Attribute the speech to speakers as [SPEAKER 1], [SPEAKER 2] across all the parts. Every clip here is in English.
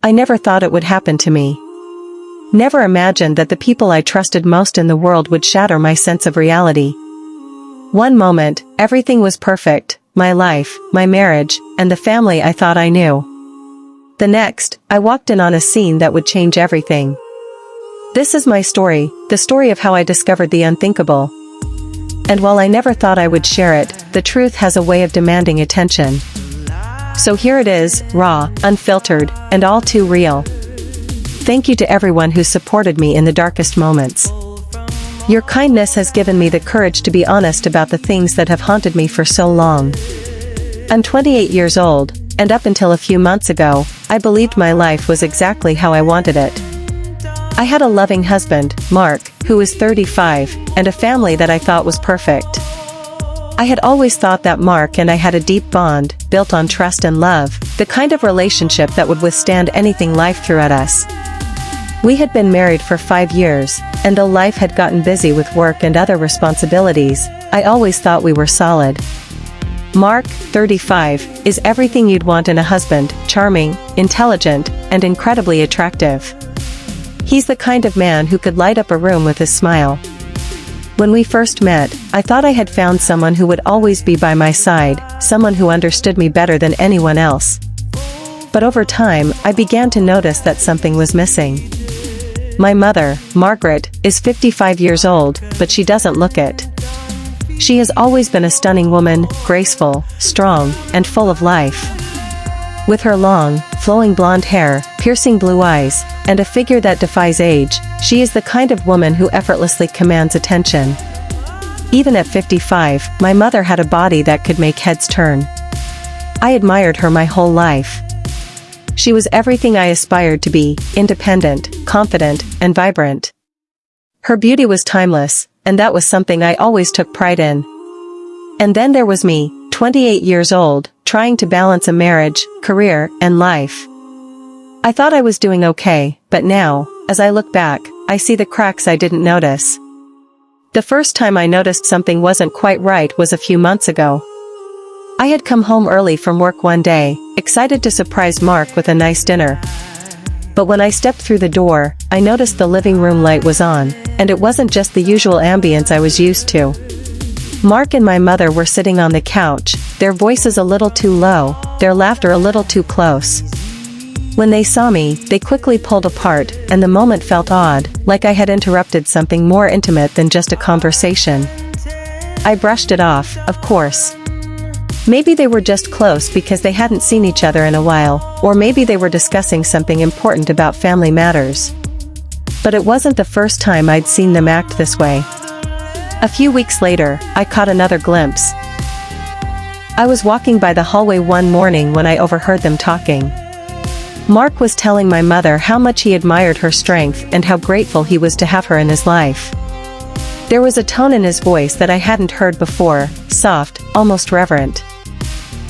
[SPEAKER 1] I never thought it would happen to me. Never imagined that the people I trusted most in the world would shatter my sense of reality. One moment, everything was perfect, my life, my marriage, and the family I thought I knew. The next, I walked in on a scene that would change everything. This is my story, the story of how I discovered the unthinkable. And while I never thought I would share it, the truth has a way of demanding attention. So here it is, raw, unfiltered, and all too real. Thank you to everyone who supported me in the darkest moments. Your kindness has given me the courage to be honest about the things that have haunted me for so long. I'm 28 years old, and up until a few months ago, I believed my life was exactly how I wanted it. I had a loving husband, Mark, who was 35, and a family that I thought was perfect. I had always thought that Mark and I had a deep bond, built on trust and love, the kind of relationship that would withstand anything life threw at us. We had been married for 5 years, and though life had gotten busy with work and other responsibilities, I always thought we were solid. Mark, 35, is everything you'd want in a husband, charming, intelligent, and incredibly attractive. He's the kind of man who could light up a room with his smile. When we first met, I thought I had found someone who would always be by my side, someone who understood me better than anyone else. But over time, I began to notice that something was missing. My mother, Margaret, is 55 years old, but she doesn't look it. She has always been a stunning woman, graceful, strong, and full of life. With her long, flowing blonde hair, piercing blue eyes, and a figure that defies age, she is the kind of woman who effortlessly commands attention. Even at 55, my mother had a body that could make heads turn. I admired her my whole life. She was everything I aspired to be, independent, confident, and vibrant. Her beauty was timeless, and that was something I always took pride in. And then there was me, 28 years old, trying to balance a marriage, career, and life. I thought I was doing okay, but now, as I look back, I see the cracks I didn't notice. The first time I noticed something wasn't quite right was a few months ago. I had come home early from work one day, excited to surprise Mark with a nice dinner. But when I stepped through the door, I noticed the living room light was on, and it wasn't just the usual ambience I was used to. Mark and my mother were sitting on the couch, their voices a little too low, their laughter a little too close. When they saw me, they quickly pulled apart, and the moment felt odd, like I had interrupted something more intimate than just a conversation. I brushed it off, of course. Maybe they were just close because they hadn't seen each other in a while, or maybe they were discussing something important about family matters. But it wasn't the first time I'd seen them act this way. A few weeks later, I caught another glimpse. I was walking by the hallway one morning when I overheard them talking. Mark was telling my mother how much he admired her strength and how grateful he was to have her in his life. There was a tone in his voice that I hadn't heard before, soft, almost reverent.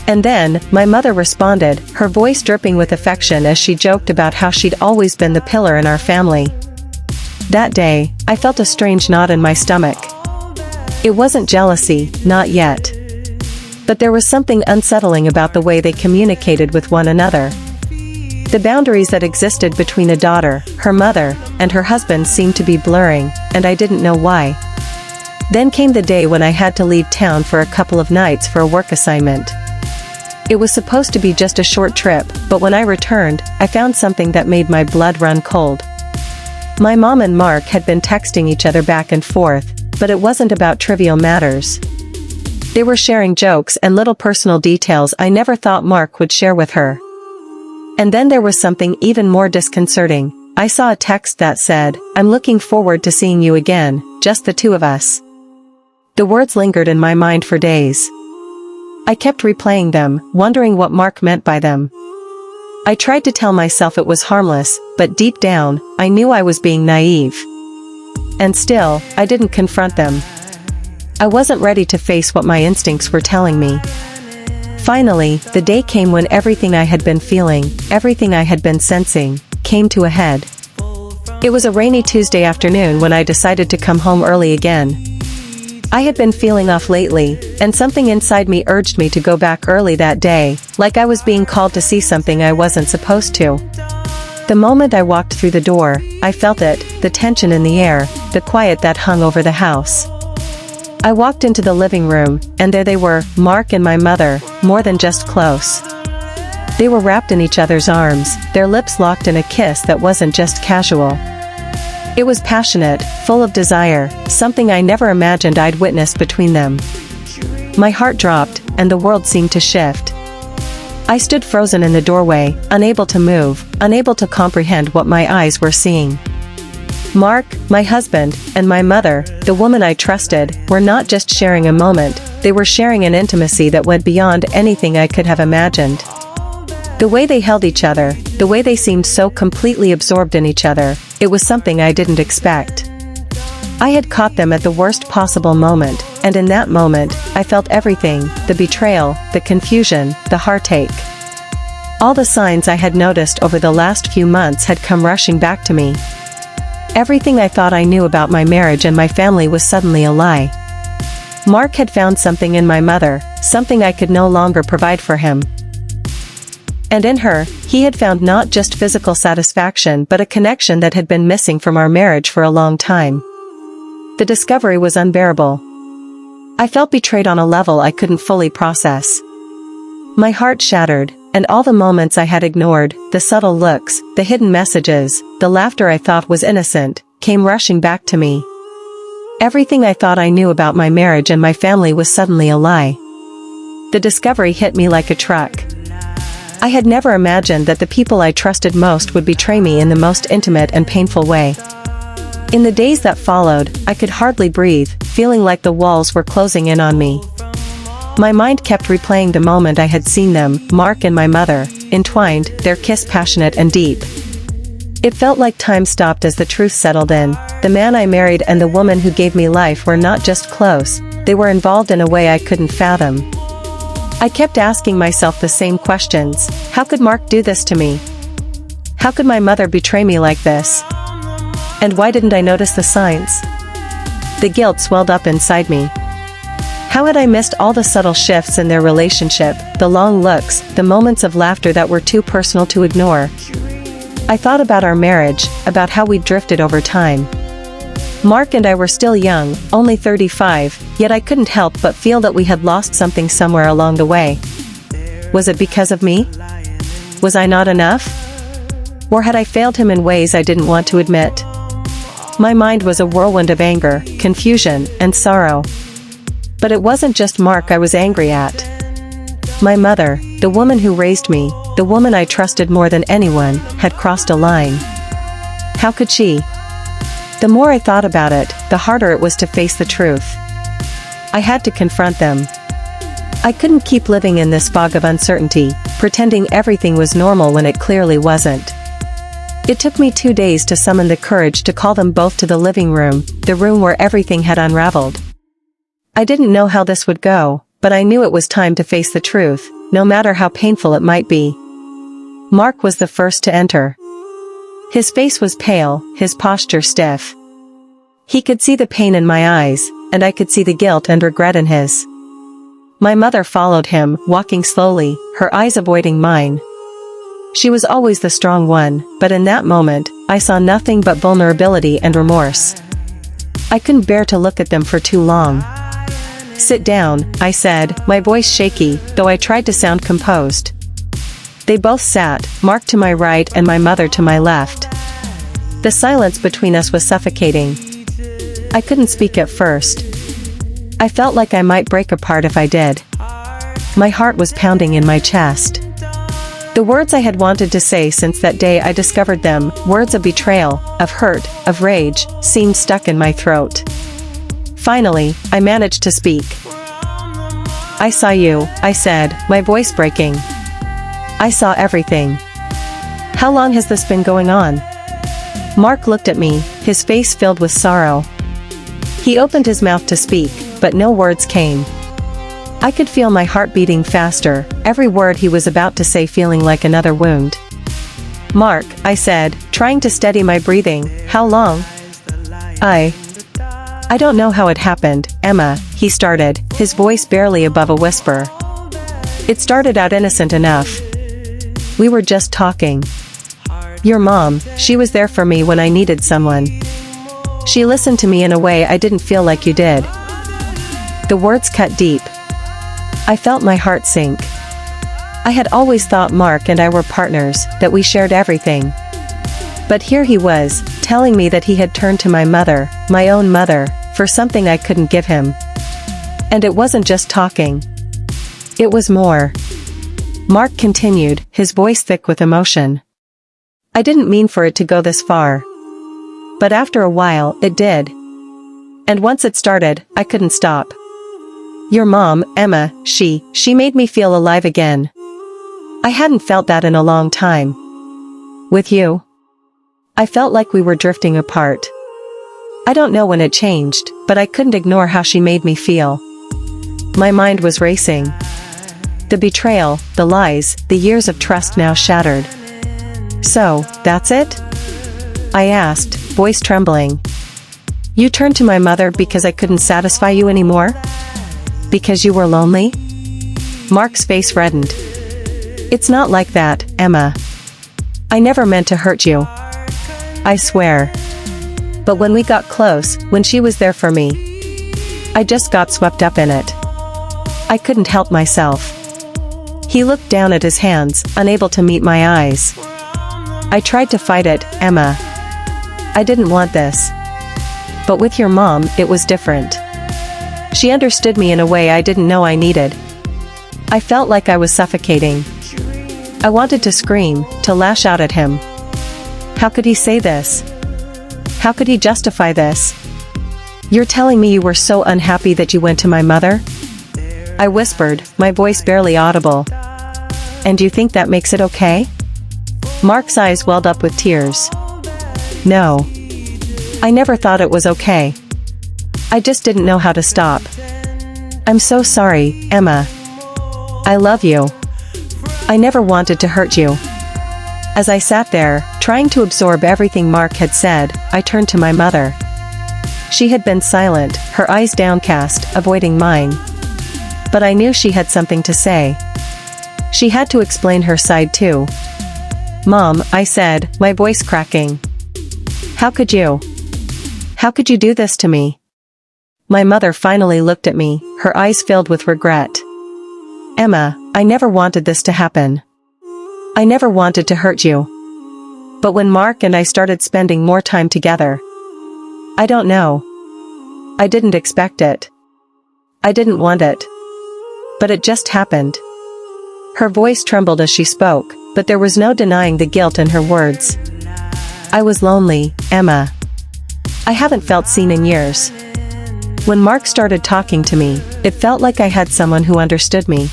[SPEAKER 1] And then, my mother responded, her voice dripping with affection as she joked about how she'd always been the pillar in our family. That day, I felt a strange knot in my stomach. It wasn't jealousy, not yet. But there was something unsettling about the way they communicated with one another. The boundaries that existed between a daughter, her mother, and her husband seemed to be blurring, and I didn't know why. Then came the day when I had to leave town for a couple of nights for a work assignment. It was supposed to be just a short trip, but when I returned, I found something that made my blood run cold. My mom and Mark had been texting each other back and forth, but it wasn't about trivial matters. They were sharing jokes and little personal details I never thought Mark would share with her. And then there was something even more disconcerting. I saw a text that said, "I'm looking forward to seeing you again, just the two of us." The words lingered in my mind for days. I kept replaying them, wondering what Mark meant by them. I tried to tell myself it was harmless, but deep down, I knew I was being naive. And still, I didn't confront them. I wasn't ready to face what my instincts were telling me. Finally, the day came when everything I had been feeling, everything I had been sensing, came to a head. It was a rainy Tuesday afternoon when I decided to come home early again. I had been feeling off lately, and something inside me urged me to go back early that day, like I was being called to see something I wasn't supposed to. The moment I walked through the door, I felt it, the tension in the air, the quiet that hung over the house. I walked into the living room, and there they were, Mark and my mother, more than just close. They were wrapped in each other's arms, their lips locked in a kiss that wasn't just casual. It was passionate, full of desire, something I never imagined I'd witnessed between them. My heart dropped, and the world seemed to shift. I stood frozen in the doorway, unable to move, unable to comprehend what my eyes were seeing. Mark, my husband, and my mother, the woman I trusted, were not just sharing a moment, they were sharing an intimacy that went beyond anything I could have imagined. The way they held each other, the way they seemed so completely absorbed in each other, it was something I didn't expect. I had caught them at the worst possible moment, and in that moment, I felt everything, the betrayal, the confusion, the heartache. All the signs I had noticed over the last few months had come rushing back to me. Everything I thought I knew about my marriage and my family was suddenly a lie. Mark had found something in my mother, something I could no longer provide for him. And in her, he had found not just physical satisfaction but a connection that had been missing from our marriage for a long time. The discovery was unbearable. I felt betrayed on a level I couldn't fully process. My heart shattered, and all the moments I had ignored, the subtle looks, the hidden messages, the laughter I thought was innocent, came rushing back to me. Everything I thought I knew about my marriage and my family was suddenly a lie. The discovery hit me like a truck. I had never imagined that the people I trusted most would betray me in the most intimate and painful way. In the days that followed, I could hardly breathe, feeling like the walls were closing in on me. My mind kept replaying the moment I had seen them, Mark and my mother, entwined, their kiss passionate and deep. It felt like time stopped as the truth settled in. The man I married and the woman who gave me life were not just close, they were involved in a way I couldn't fathom. I kept asking myself the same questions. How could Mark do this to me? How could my mother betray me like this? And why didn't I notice the signs? The guilt swelled up inside me. How had I missed all the subtle shifts in their relationship, the long looks, the moments of laughter that were too personal to ignore? I thought about our marriage, about how we'd drifted over time. Mark and I were still young, only 35, yet I couldn't help but feel that we had lost something somewhere along the way. Was it because of me? Was I not enough? Or had I failed him in ways I didn't want to admit? My mind was a whirlwind of anger, confusion, and sorrow. But it wasn't just Mark I was angry at. My mother, the woman who raised me, the woman I trusted more than anyone, had crossed a line. How could she? The more I thought about it, the harder it was to face the truth. I had to confront them. I couldn't keep living in this fog of uncertainty, pretending everything was normal when it clearly wasn't. It took me 2 days to summon the courage to call them both to the living room, the room where everything had unraveled. I didn't know how this would go, but I knew it was time to face the truth, no matter how painful it might be. Mark was the first to enter. His face was pale, his posture stiff. He could see the pain in my eyes, and I could see the guilt and regret in his. My mother followed him, walking slowly, her eyes avoiding mine. She was always the strong one, but in that moment, I saw nothing but vulnerability and remorse. I couldn't bear to look at them for too long. "Sit down," I said, my voice shaky, though I tried to sound composed. They both sat, Mark to my right and my mother to my left. The silence between us was suffocating. I couldn't speak at first. I felt like I might break apart if I did. My heart was pounding in my chest. The words I had wanted to say since that day I discovered them, words of betrayal, of hurt, of rage, seemed stuck in my throat. Finally, I managed to speak. "I saw you," I said, my voice breaking. "I saw everything. How long has this been going on?" Mark looked at me, his face filled with sorrow. He opened his mouth to speak, but no words came. I could feel my heart beating faster, every word he was about to say feeling like another wound. "Mark," I said, trying to steady my breathing, "how long?" I don't know how it happened, Emma," he started, his voice barely above a whisper. "It started out innocent enough. We were just talking. Your mom, she was there for me when I needed someone. She listened to me in a way I didn't feel like you did. The words cut deep. I felt my heart sink. I had always thought Mark and I were partners, that we shared everything. But here he was, telling me that he had turned to my mother, my own mother, for something I couldn't give him. And it wasn't just talking. It was more. Mark continued, his voice thick with emotion. I didn't mean for it to go this far. But after a while, it did. And once it started, I couldn't stop. Your mom, Emma, she made me feel alive again. I hadn't felt that in a long time. With you, I felt like we were drifting apart. I don't know when it changed, but I couldn't ignore how she made me feel. My mind was racing. The betrayal, the lies, the years of trust now shattered. So, that's it? I asked, voice trembling. You turned to my mother because I couldn't satisfy you anymore? Because you were lonely? Mark's face reddened. It's not like that, Emma. I never meant to hurt you. I swear. But when we got close, when she was there for me, I just got swept up in it. I couldn't help myself. He looked down at his hands, unable to meet my eyes. I tried to fight it, Emma. I didn't want this. But with your mom, it was different. She understood me in a way I didn't know I needed. I felt like I was suffocating. I wanted to scream, to lash out at him. How could he say this? How could he justify this? You're telling me you were so unhappy that you went to my mother? I whispered, my voice barely audible. And you think that makes it okay? Mark's eyes welled up with tears. No. I never thought it was okay. I just didn't know how to stop. I'm so sorry, Emma. I love you. I never wanted to hurt you. As I sat there, trying to absorb everything Mark had said, I turned to my mother. She had been silent, her eyes downcast, avoiding mine. But I knew she had something to say. She had to explain her side too. Mom, I said, my voice cracking. How could you? How could you do this to me? My mother finally looked at me, her eyes filled with regret. Emma, I never wanted this to happen. I never wanted to hurt you. But when Mark and I started spending more time together, I don't know. I didn't expect it. I didn't want it. But it just happened. Her voice trembled as she spoke, but there was no denying the guilt in her words. I was lonely, Emma. I haven't felt seen in years. When Mark started talking to me, it felt like I had someone who understood me.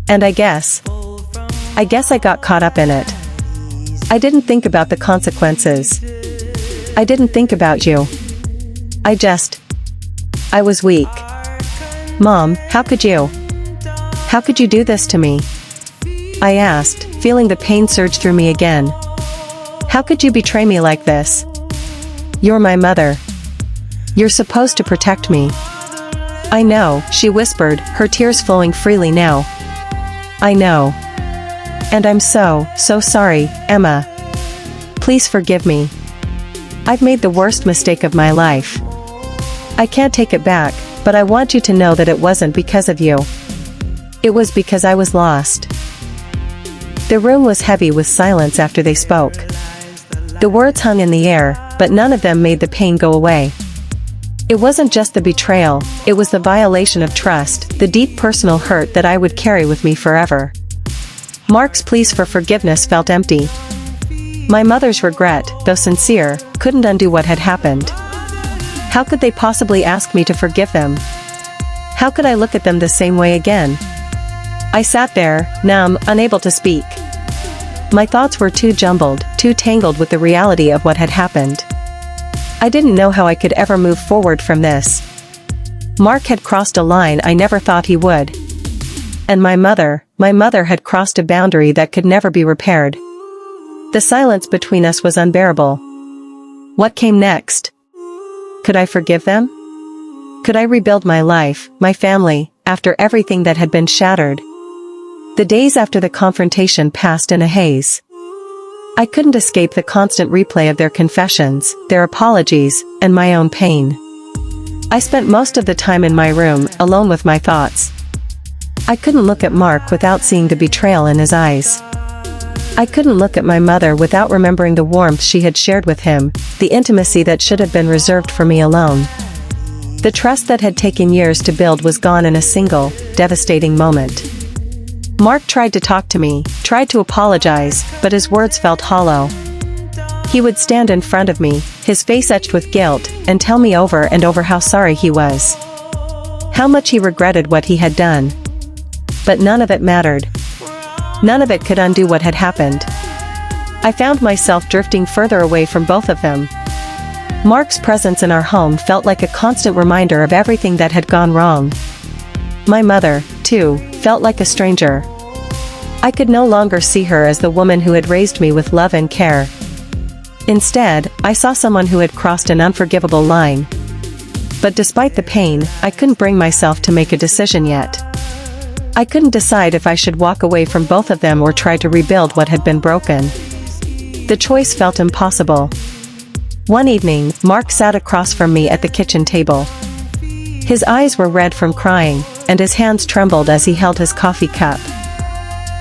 [SPEAKER 1] And I guess I got caught up in it. I didn't think about the consequences. I didn't think about you. I was weak. Mom, how could you? How could you do this to me? I asked, feeling the pain surge through me again. How could you betray me like this? You're my mother. You're supposed to protect me. I know, she whispered, her tears flowing freely now. I know. And I'm so sorry, Emma. Please forgive me. I've made the worst mistake of my life. I can't take it back, but I want you to know that it wasn't because of you. It was because I was lost. The room was heavy with silence after they spoke. The words hung in the air, but none of them made the pain go away. It wasn't just the betrayal, it was the violation of trust, the deep personal hurt that I would carry with me forever. Mark's pleas for forgiveness felt empty. My mother's regret, though sincere, couldn't undo what had happened. How could they possibly ask me to forgive them? How could I look at them the same way again? I sat there, numb, unable to speak. My thoughts were too jumbled, too tangled with the reality of what had happened. I didn't know how I could ever move forward from this. Mark had crossed a line I never thought he would. And my mother had crossed a boundary that could never be repaired. The silence between us was unbearable. What came next? Could I forgive them? Could I rebuild my life, my family, after everything that had been shattered? The days after the confrontation passed in a haze. I couldn't escape the constant replay of their confessions, their apologies, and my own pain. I spent most of the time in my room, alone with my thoughts. I couldn't look at Mark without seeing the betrayal in his eyes. I couldn't look at my mother without remembering the warmth she had shared with him, the intimacy that should have been reserved for me alone. The trust that had taken years to build was gone in a single, devastating moment. Mark tried to talk to me, tried to apologize, but his words felt hollow. He would stand in front of me, his face etched with guilt, and tell me over and over how sorry he was. How much he regretted what he had done. But none of it mattered. None of it could undo what had happened. I found myself drifting further away from both of them. Mark's presence in our home felt like a constant reminder of everything that had gone wrong. My mother, too, felt like a stranger. I could no longer see her as the woman who had raised me with love and care. Instead, I saw someone who had crossed an unforgivable line. But despite the pain, I couldn't bring myself to make a decision yet. I couldn't decide if I should walk away from both of them or try to rebuild what had been broken. The choice felt impossible. One evening, Mark sat across from me at the kitchen table. His eyes were red from crying, and his hands trembled as he held his coffee cup.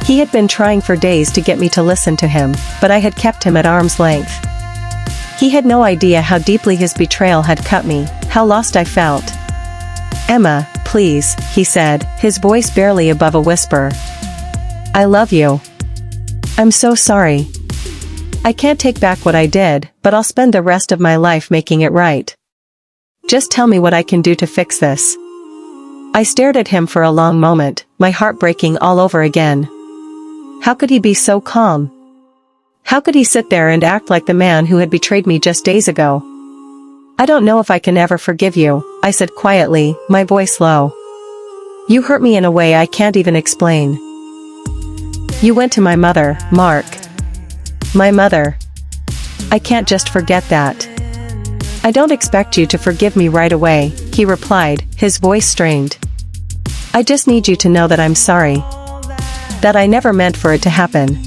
[SPEAKER 1] He had been trying for days to get me to listen to him, but I had kept him at arm's length. He had no idea how deeply his betrayal had cut me, how lost I felt. "Emma, please," he said, his voice barely above a whisper. "I love you. I'm so sorry. I can't take back what I did, but I'll spend the rest of my life making it right. Just tell me what I can do to fix this." I stared at him for a long moment, my heart breaking all over again. How could he be so calm? How could he sit there and act like the man who had betrayed me just days ago? "I don't know if I can ever forgive you," I said quietly, my voice low. "You hurt me in a way I can't even explain. You went to my mother, Mark. My mother. I can't just forget that." "I don't expect you to forgive me right away," he replied, his voice strained. "I just need you to know that I'm sorry. That I never meant for it to happen.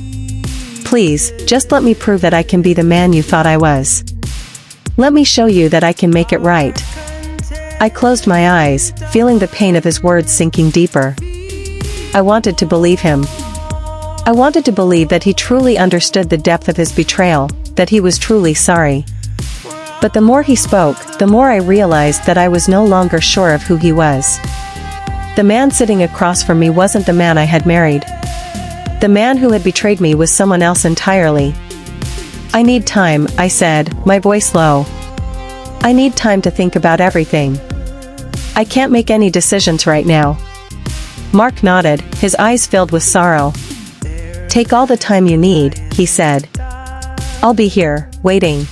[SPEAKER 1] Please, just let me prove that I can be the man you thought I was. Let me show you that I can make it right." I closed my eyes, feeling the pain of his words sinking deeper. I wanted to believe him. I wanted to believe that he truly understood the depth of his betrayal, that he was truly sorry. But the more he spoke, the more I realized that I was no longer sure of who he was. The man sitting across from me wasn't the man I had married. The man who had betrayed me was someone else entirely. "I need time," I said, my voice low. "I need time to think about everything. I can't make any decisions right now." Mark nodded, his eyes filled with sorrow. "Take all the time you need," he said. "I'll be here, waiting."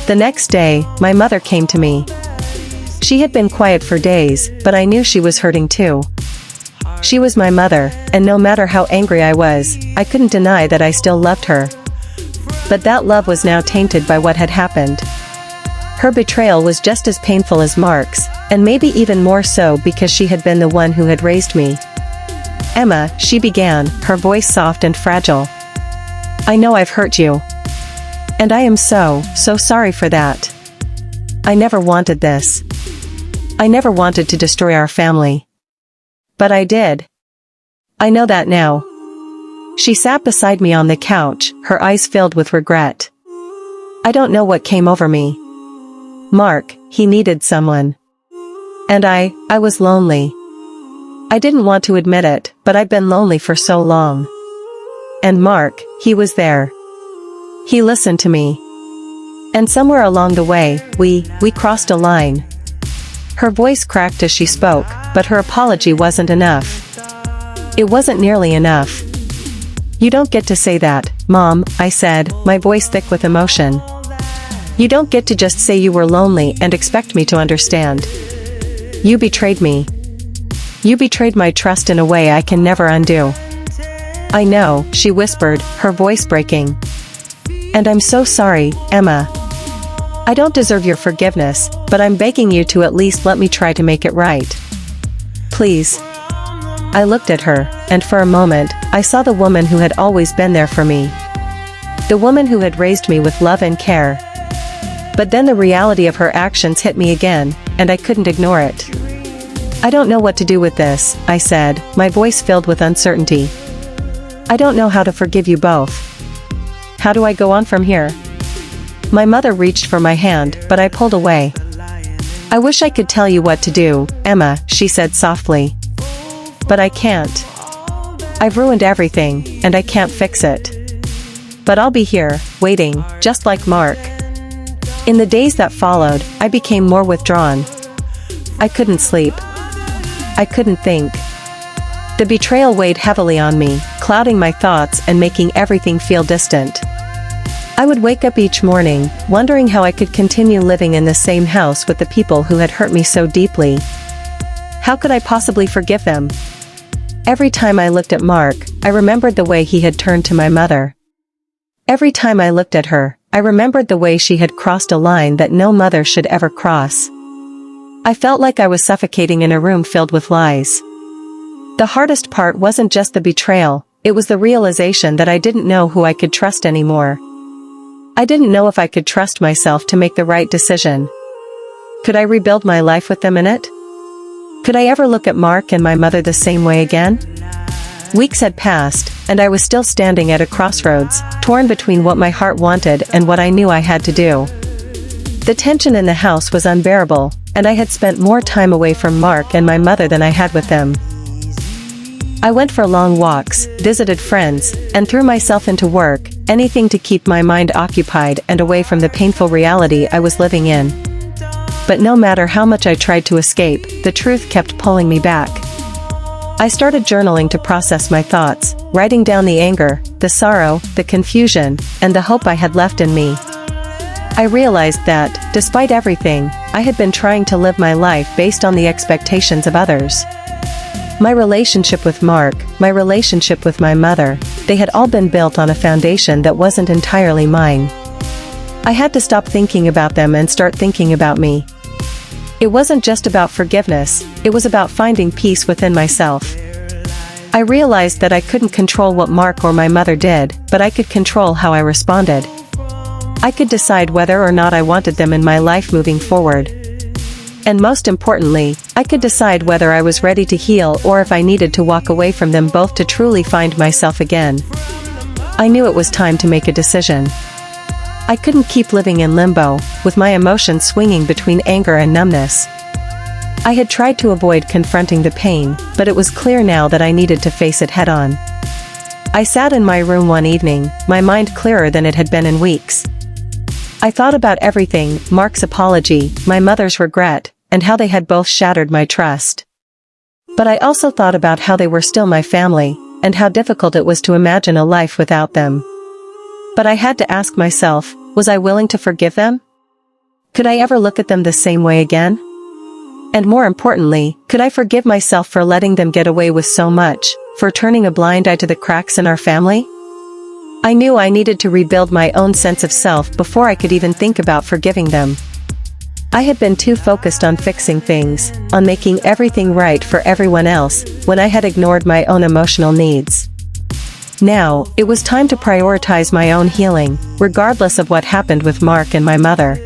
[SPEAKER 1] The next day, my mother came to me. She had been quiet for days, but I knew she was hurting too. She was my mother, and no matter how angry I was, I couldn't deny that I still loved her. But that love was now tainted by what had happened. Her betrayal was just as painful as Mark's, and maybe even more so because she had been the one who had raised me. "Emma," she began, her voice soft and fragile. "I know I've hurt you. And I am so sorry for that. I never wanted this. I never wanted to destroy our family. But I did. I know that now." She sat beside me on the couch, her eyes filled with regret. "I don't know what came over me. Mark, he needed someone. And I was lonely. I didn't want to admit it, but I've been lonely for so long. And Mark, he was there. He listened to me. And somewhere along the way, we crossed a line." Her voice cracked as she spoke, but her apology wasn't enough. It wasn't nearly enough. "You don't get to say that, Mom," I said, my voice thick with emotion. "You don't get to just say you were lonely and expect me to understand. You betrayed me. You betrayed my trust in a way I can never undo." "I know," she whispered, her voice breaking. "And I'm so sorry, Emma. I don't deserve your forgiveness, but I'm begging you to at least let me try to make it right. Please." I looked at her, and for a moment, I saw the woman who had always been there for me. The woman who had raised me with love and care. But then the reality of her actions hit me again, and I couldn't ignore it. "I don't know what to do with this," I said, my voice filled with uncertainty. "I don't know how to forgive you both. How do I go on from here?" My mother reached for my hand, but I pulled away. "I wish I could tell you what to do, Emma," she said softly. "But I can't. I've ruined everything, and I can't fix it. But I'll be here, waiting, just like Mark." In the days that followed, I became more withdrawn. I couldn't sleep. I couldn't think. The betrayal weighed heavily on me, clouding my thoughts and making everything feel distant. I would wake up each morning, wondering how I could continue living in the same house with the people who had hurt me so deeply. How could I possibly forgive them? Every time I looked at Mark, I remembered the way he had turned to my mother. Every time I looked at her, I remembered the way she had crossed a line that no mother should ever cross. I felt like I was suffocating in a room filled with lies. The hardest part wasn't just the betrayal, it was the realization that I didn't know who I could trust anymore. I didn't know if I could trust myself to make the right decision. Could I rebuild my life with them in it? Could I ever look at Mark and my mother the same way again? Weeks had passed, and I was still standing at a crossroads, torn between what my heart wanted and what I knew I had to do. The tension in the house was unbearable, and I had spent more time away from Mark and my mother than I had with them. I went for long walks, visited friends, and threw myself into work, anything to keep my mind occupied and away from the painful reality I was living in. But no matter how much I tried to escape, the truth kept pulling me back. I started journaling to process my thoughts, writing down the anger, the sorrow, the confusion, and the hope I had left in me. I realized that, despite everything, I had been trying to live my life based on the expectations of others. My relationship with Mark, my relationship with my mother, they had all been built on a foundation that wasn't entirely mine. I had to stop thinking about them and start thinking about me. It wasn't just about forgiveness, it was about finding peace within myself. I realized that I couldn't control what Mark or my mother did, but I could control how I responded. I could decide whether or not I wanted them in my life moving forward. And most importantly, I could decide whether I was ready to heal or if I needed to walk away from them both to truly find myself again. I knew it was time to make a decision. I couldn't keep living in limbo, with my emotions swinging between anger and numbness. I had tried to avoid confronting the pain, but it was clear now that I needed to face it head-on. I sat in my room one evening, my mind clearer than it had been in weeks. I thought about everything, Mark's apology, my mother's regret, and how they had both shattered my trust. But I also thought about how they were still my family, and how difficult it was to imagine a life without them. But I had to ask myself, was I willing to forgive them? Could I ever look at them the same way again? And more importantly, could I forgive myself for letting them get away with so much, for turning a blind eye to the cracks in our family? I knew I needed to rebuild my own sense of self before I could even think about forgiving them. I had been too focused on fixing things, on making everything right for everyone else, when I had ignored my own emotional needs. Now, it was time to prioritize my own healing, regardless of what happened with Mark and my mother.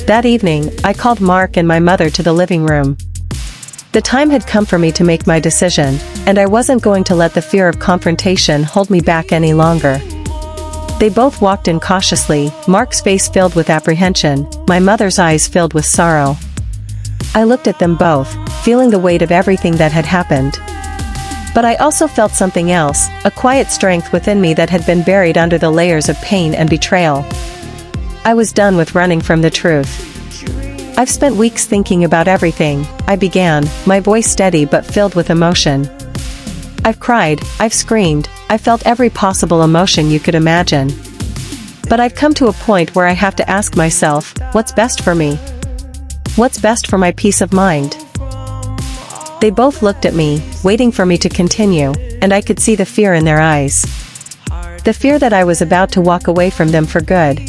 [SPEAKER 1] That evening, I called Mark and my mother to the living room. The time had come for me to make my decision, and I wasn't going to let the fear of confrontation hold me back any longer. They both walked in cautiously, Mark's face filled with apprehension, my mother's eyes filled with sorrow. I looked at them both, feeling the weight of everything that had happened. But I also felt something else, a quiet strength within me that had been buried under the layers of pain and betrayal. I was done with running from the truth. I've spent weeks thinking about everything, I began, my voice steady but filled with emotion. I've cried, I've screamed, I felt every possible emotion you could imagine. But I've come to a point where I have to ask myself, what's best for me? What's best for my peace of mind? They both looked at me, waiting for me to continue, and I could see the fear in their eyes. The fear that I was about to walk away from them for good.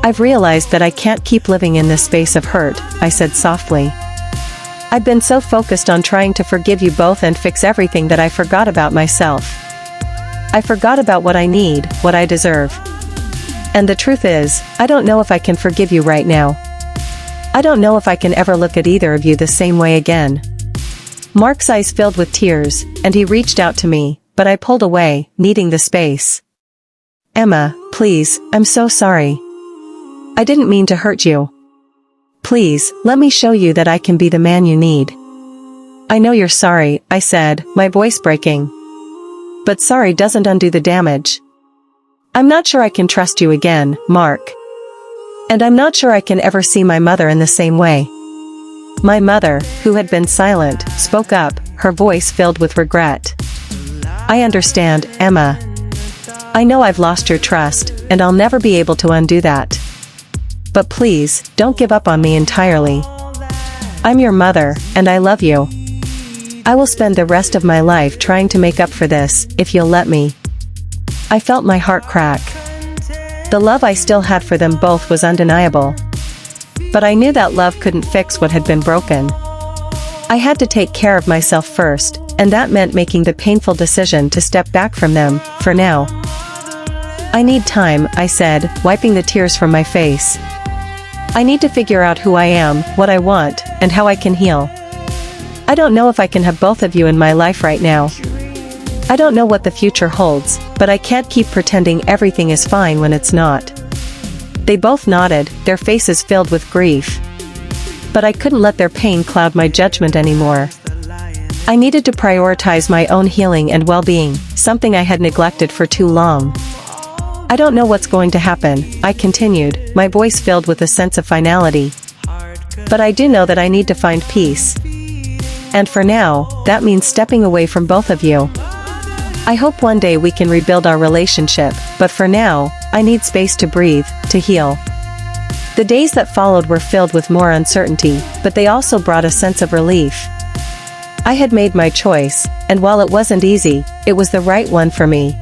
[SPEAKER 1] I've realized that I can't keep living in this space of hurt, I said softly. I've been so focused on trying to forgive you both and fix everything that I forgot about myself. I forgot about what I need, what I deserve. And the truth is, I don't know if I can forgive you right now. I don't know if I can ever look at either of you the same way again." Mark's eyes filled with tears, and he reached out to me, but I pulled away, needing the space. "Emma, please, I'm so sorry. I didn't mean to hurt you. Please, let me show you that I can be the man you need." "I know you're sorry," I said, my voice breaking. "But sorry doesn't undo the damage. I'm not sure I can trust you again, Mark. And I'm not sure I can ever see my mother in the same way." My mother, who had been silent, spoke up, her voice filled with regret. "I understand, Emma. I know I've lost your trust, and I'll never be able to undo that. But please, don't give up on me entirely. I'm your mother, and I love you. I will spend the rest of my life trying to make up for this, if you'll let me." I felt my heart crack. The love I still had for them both was undeniable. But I knew that love couldn't fix what had been broken. I had to take care of myself first, and that meant making the painful decision to step back from them, for now. "I need time," I said, wiping the tears from my face. "I need to figure out who I am, what I want, and how I can heal. I don't know if I can have both of you in my life right now. I don't know what the future holds, but I can't keep pretending everything is fine when it's not." They both nodded, their faces filled with grief. But I couldn't let their pain cloud my judgment anymore. I needed to prioritize my own healing and well-being, something I had neglected for too long. "I don't know what's going to happen," I continued, my voice filled with a sense of finality. "But I do know that I need to find peace. And for now, that means stepping away from both of you. I hope one day we can rebuild our relationship, but for now, I need space to breathe, to heal." The days that followed were filled with more uncertainty, but they also brought a sense of relief. I had made my choice, and while it wasn't easy, it was the right one for me.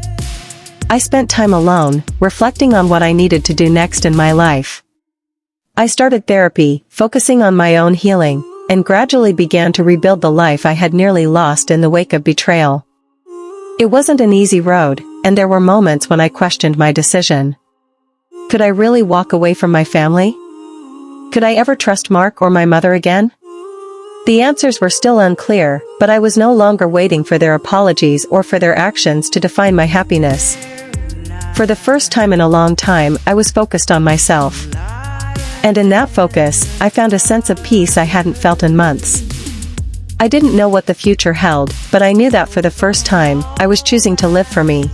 [SPEAKER 1] I spent time alone, reflecting on what I needed to do next in my life. I started therapy, focusing on my own healing, and gradually began to rebuild the life I had nearly lost in the wake of betrayal. It wasn't an easy road, and there were moments when I questioned my decision. Could I really walk away from my family? Could I ever trust Mark or my mother again? The answers were still unclear, but I was no longer waiting for their apologies or for their actions to define my happiness. For the first time in a long time, I was focused on myself. And in that focus, I found a sense of peace I hadn't felt in months. I didn't know what the future held, but I knew that for the first time, I was choosing to live for me.